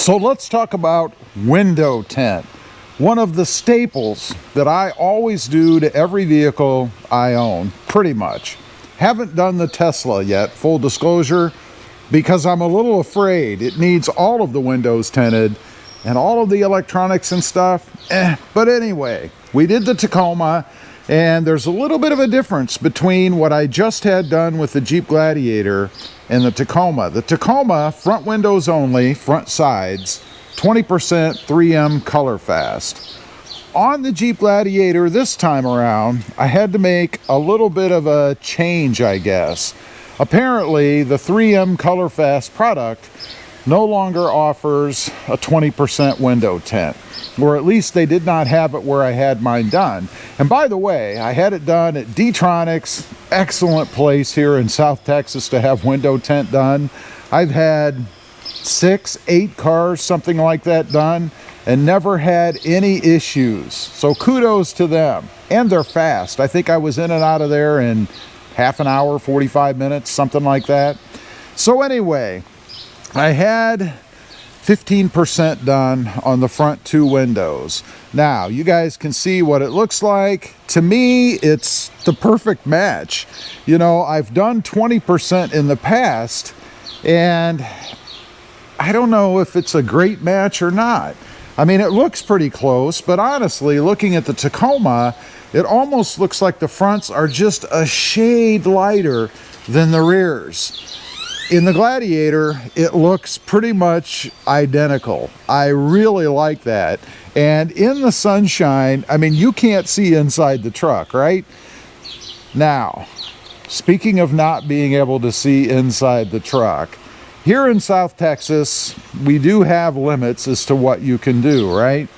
So let's talk about window tint. One of the staples that I always do to every vehicle I own, pretty much. Haven't done the Tesla yet, full disclosure, because I'm a little afraid it needs all of the windows tinted and all of the electronics and stuff. But anyway, we did the Tacoma, and there's a little bit of a difference between what I just had done with the Jeep Gladiator and the Tacoma. The Tacoma, front windows only, front sides, 20% 3M color fast. On the Jeep Gladiator this time around, I had to make a little bit of a change, I guess. Apparently, the 3M color fast product no longer offers a 20% window tint, or at least they did not have it where I had mine done. And by the way, I had it done at D-Tronics, excellent place here in South Texas to have window tint done. I've had 6, 8 cars, something like that done, and never had any issues. So kudos to them. And they're fast. I think I was in and out of there in half an hour, 45 minutes, something like that. So anyway, I had 15% done on the front 2 windows. Now, you guys can see what it looks like. To me, it's the perfect match. You know, I've done 20% in the past, and I don't know if it's a great match or not. I mean, it looks pretty close, but honestly, looking at the Tacoma, it almost looks like the fronts are just a shade lighter than the rears. In the Gladiator, it looks pretty much identical. I really like that. And in the sunshine, I mean, you can't see inside the truck, right? Now, speaking of not being able to see inside the truck, here in South Texas, we do have limits as to what you can do, right?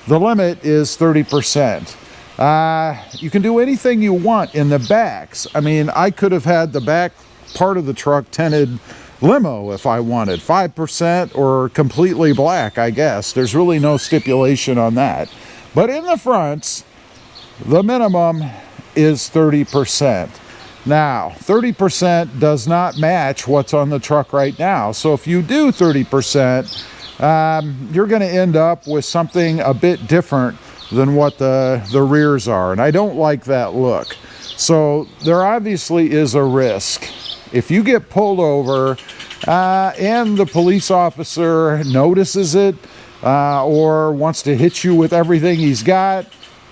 The limit is 30%. You can do anything you want in the backs. I mean, I could have had the back part of the truck tinted limo if I wanted, 5% or completely black, I guess. There's really no stipulation on that. But in the fronts, the minimum is 30%. Now, 30% does not match what's on the truck right now. So if you do 30%, you're going to end up with something a bit different than what the rears are. And I don't like that look. So there obviously is a risk. If you get pulled over and the police officer notices it or wants to hit you with everything he's got,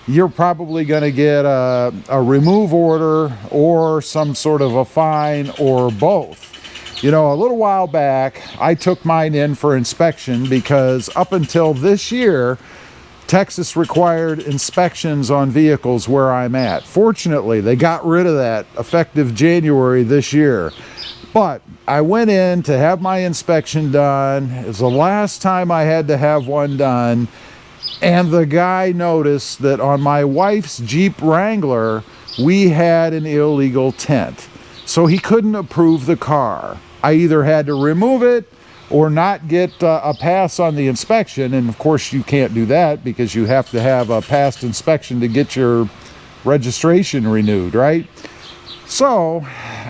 you're probably going to get a remove order or some sort of a fine or both. You know, a little while back, I took mine in for inspection because up until this year, Texas required inspections on vehicles where I'm at. Fortunately, they got rid of that effective January this year. But I went in to have my inspection done. It was the last time I had to have one done. And the guy noticed that on my wife's Jeep Wrangler, we had an illegal tint. So he couldn't approve the car. I either had to remove it or not get a pass on the inspection. And of course you can't do that because you have to have a passed inspection to get your registration renewed, right? So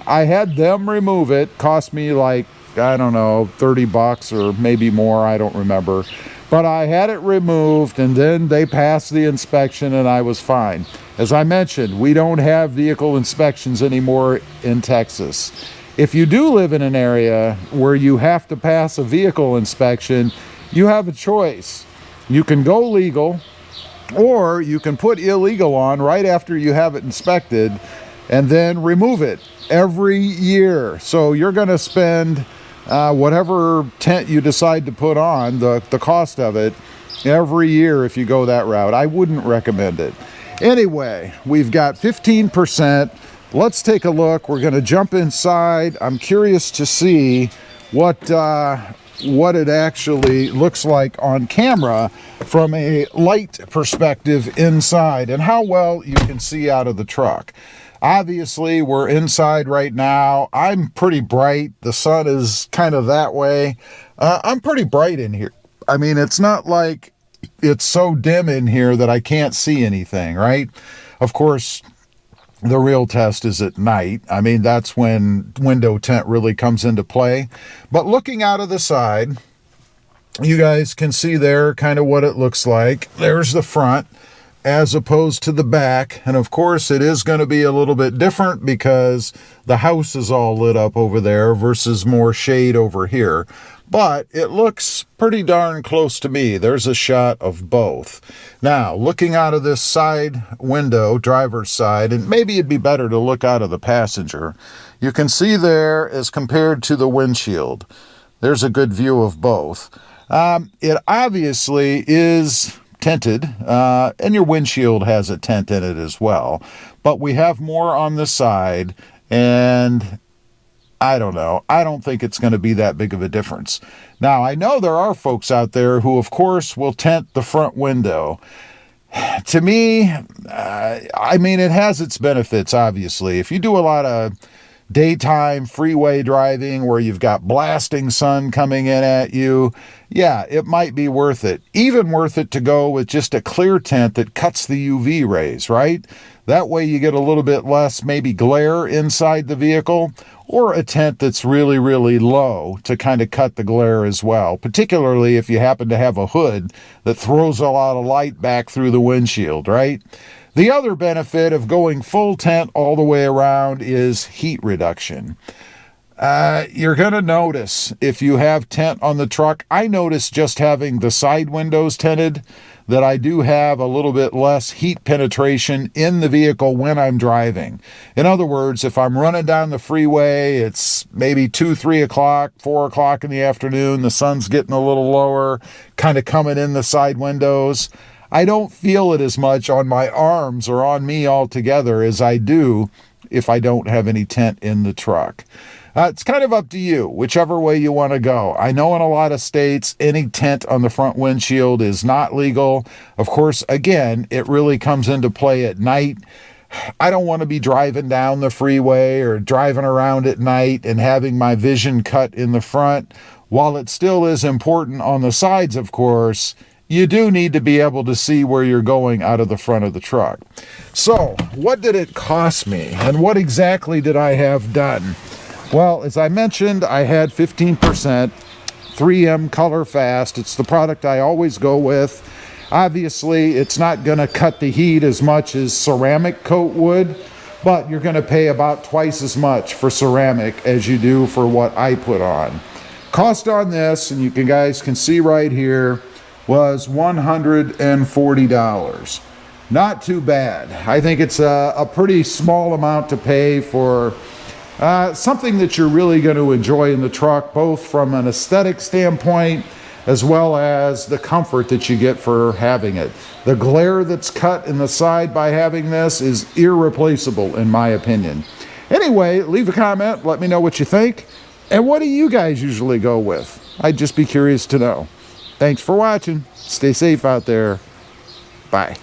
I had them remove it. Cost me like, I don't know, 30 bucks or maybe more, I don't remember. But I had it removed and then they passed the inspection and I was fine. As I mentioned, we don't have vehicle inspections anymore in Texas. If you do live in an area where you have to pass a vehicle inspection, you have a choice. You can go legal, or you can put illegal on right after you have it inspected and then remove it every year. So you're going to spend whatever tint you decide to put on, the cost of it, every year if you go that route. I wouldn't recommend it. Anyway, we've got 15%. Let's take a look. We're going to jump inside. I'm curious to see what it actually looks like on camera from a light perspective inside and how well you can see out of the truck. Obviously, we're inside right now. I'm pretty bright. The sun is kind of that way. I'm pretty bright in here. I mean, it's not like it's so dim in here that I can't see anything, right? Of course, the real test is at night. I mean, that's when window tint really comes into play. But looking out of the side, You guys can see there kind of what it looks like. There's the front as opposed to the back. And of course, it is going to be a little bit different because the house is all lit up over there versus more shade over here. But it looks pretty darn close to me. There's a shot of both. Now, looking out of this side window, driver's side, and maybe it'd be better to look out of the passenger, you can see there as compared to the windshield. There's a good view of both. It obviously is tinted, and your windshield has a tint in it as well. But we have more on the side, and I don't know. I don't think it's going to be that big of a difference. Now, I know there are folks out there who, of course, will tint the front window. To me, I mean, it has its benefits, obviously. If you do a lot of daytime freeway driving where you've got blasting sun coming in at you, yeah, it might be worth it. Even worth it to go with just a clear tint that cuts the UV rays, right? That way you get a little bit less maybe glare inside the vehicle, or a tint that's really, really low to kind of cut the glare as well, particularly if you happen to have a hood that throws a lot of light back through the windshield, right? The other benefit of going full tint all the way around is heat reduction. You're going to notice if you have tint on the truck, I notice just having the side windows tinted that I do have a little bit less heat penetration in the vehicle when I'm driving. In other words, if I'm running down the freeway, it's maybe 2, 3 o'clock, 4 o'clock in the afternoon, the sun's getting a little lower, kind of coming in the side windows, I don't feel it as much on my arms or on me altogether as I do if I don't have any tint in the truck. It's kind of up to you, whichever way you want to go. I know in a lot of states, any tint on the front windshield is not legal. Of course, again, it really comes into play at night. I don't want to be driving down the freeway or driving around at night and having my vision cut in the front. While it still is important on the sides, of course, you do need to be able to see where you're going out of the front of the truck. So, what did it cost me? And what exactly did I have done? Well, as I mentioned, I had 15% 3M Color Fast. It's the product I always go with. Obviously, it's not going to cut the heat as much as ceramic coat would, but you're going to pay about twice as much for ceramic as you do for what I put on. Cost on this, and you guys can see right here, was $140. Not too bad. I think it's a pretty small amount to pay for something that you're really going to enjoy in the truck, both from an aesthetic standpoint as well as the comfort that you get for having it. The glare that's cut in the side by having this is irreplaceable in my opinion. Anyway, leave a comment, let me know what you think, and what do you guys usually go with? I'd just be curious to know. Thanks for watching. Stay safe out there. Bye.